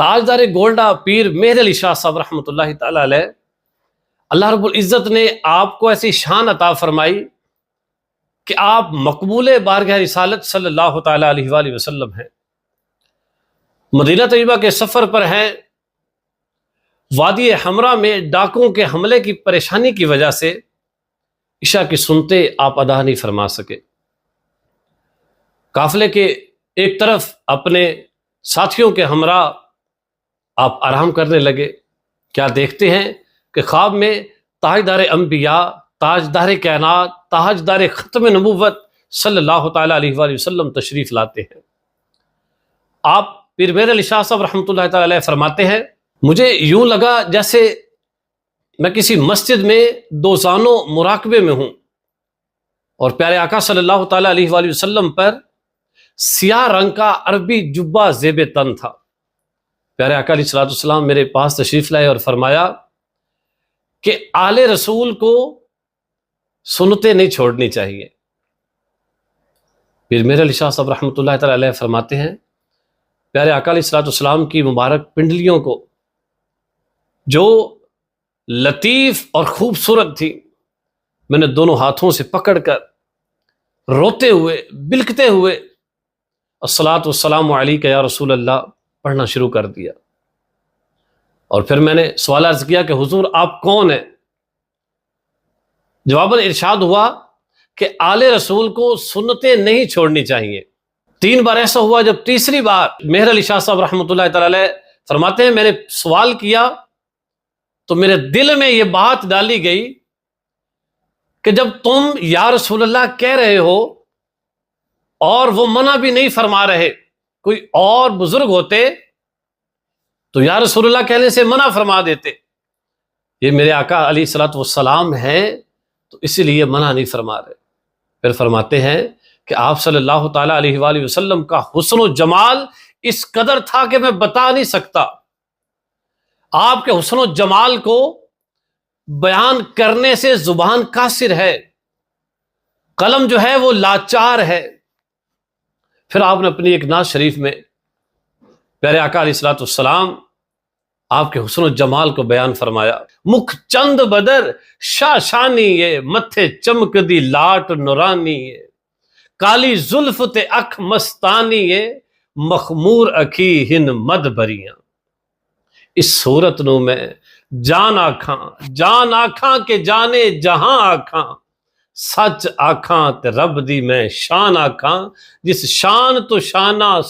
تاجدار گولڈا پیر مہر علی شاہ صاحب رحمۃ اللہ تعالی علیہ، اللہ رب العزت نے آپ کو ایسی شان عطا فرمائی کہ آپ مقبول بارگاہ رسالت صلی اللہ تعالی علیہ وآلہ وسلم ہیں۔ مدینہ طیبہ کے سفر پر ہیں، وادی حمراء میں ڈاکوں کے حملے کی پریشانی کی وجہ سے عشاء کی سنتے آپ ادا نہیں فرما سکے۔ قافلے کے ایک طرف اپنے ساتھیوں کے ہمراہ آپ آرام کرنے لگے، کیا دیکھتے ہیں کہ خواب میں تاجدار انبیاء، تاجدار کائنات، تاجدار ختم نبوت صلی اللہ تعالی علیہ وآلہ وسلم تشریف لاتے ہیں۔ آپ پیر مہر علی شاہ صاحب رحمۃ اللہ تعالی علیہ فرماتے ہیں، مجھے یوں لگا جیسے میں کسی مسجد میں دوزانوں مراقبے میں ہوں اور پیارے آقا صلی اللہ تعالی علیہ وآلہ وسلم پر سیاہ رنگ کا عربی جبہ زیب تن تھا۔ پیارے آقا علیہ السلام میرے پاس تشریف لائے اور فرمایا کہ آل رسول کو سنتیں نہیں چھوڑنی چاہیے۔ پیر مہر علی شاہ صاحب رحمۃ اللہ تعالی علیہ فرماتے ہیں، پیارے آقا علیہ السلام کی مبارک پنڈلیوں کو جو لطیف اور خوبصورت تھی، میں نے دونوں ہاتھوں سے پکڑ کر روتے ہوئے بلکتے ہوئے الصلاۃ والسلام علیک یا رسول اللہ پڑھنا شروع کر دیا، اور پھر میں نے سوال عرض کیا کہ حضور آپ کون ہیں؟ جواباً ارشاد ہوا کہ آل رسول کو سنتیں نہیں چھوڑنی چاہیے۔ 3 بار ایسا ہوا، جب تیسری بار مہر علی شاہ صاحب رحمۃ اللہ تعالی علیہ فرماتے ہیں، میں نے سوال کیا تو میرے دل میں یہ بات ڈالی گئی کہ جب تم یا رسول اللہ کہہ رہے ہو اور وہ منع بھی نہیں فرما رہے، کوئی اور بزرگ ہوتے تو یا رسول اللہ کہنے سے منع فرما دیتے، یہ میرے آقا علیہ الصلوۃ والسلام ہیں تو اسی لیے منع نہیں فرما رہے۔ پھر فرماتے ہیں کہ آپ صلی اللہ تعالی علیہ وآلہ وسلم کا حسن و جمال اس قدر تھا کہ میں بتا نہیں سکتا۔ آپ کے حسن و جمال کو بیان کرنے سے زبان قاصر ہے، قلم جو ہے وہ لاچار ہے۔ پھر آپ نے اپنی ایک نعت شریف میں پیارے آقا علیہ الصلوۃ والسلام آپ کے حسن و جمال کو بیان فرمایا، مکھ چند بدر شاشانی یہ، متھے چمک دی لاٹ نورانی یہ، کالی زلف تے اکھ مستانی یہ، مخمور اکھی ہن مد بریاں۔ اس صورت نو میں جان آکھاں کہ جانے جہاں آکھاں، سچ آکھاں تے رب دی میں شان آکھاں، جس شان تو شانہ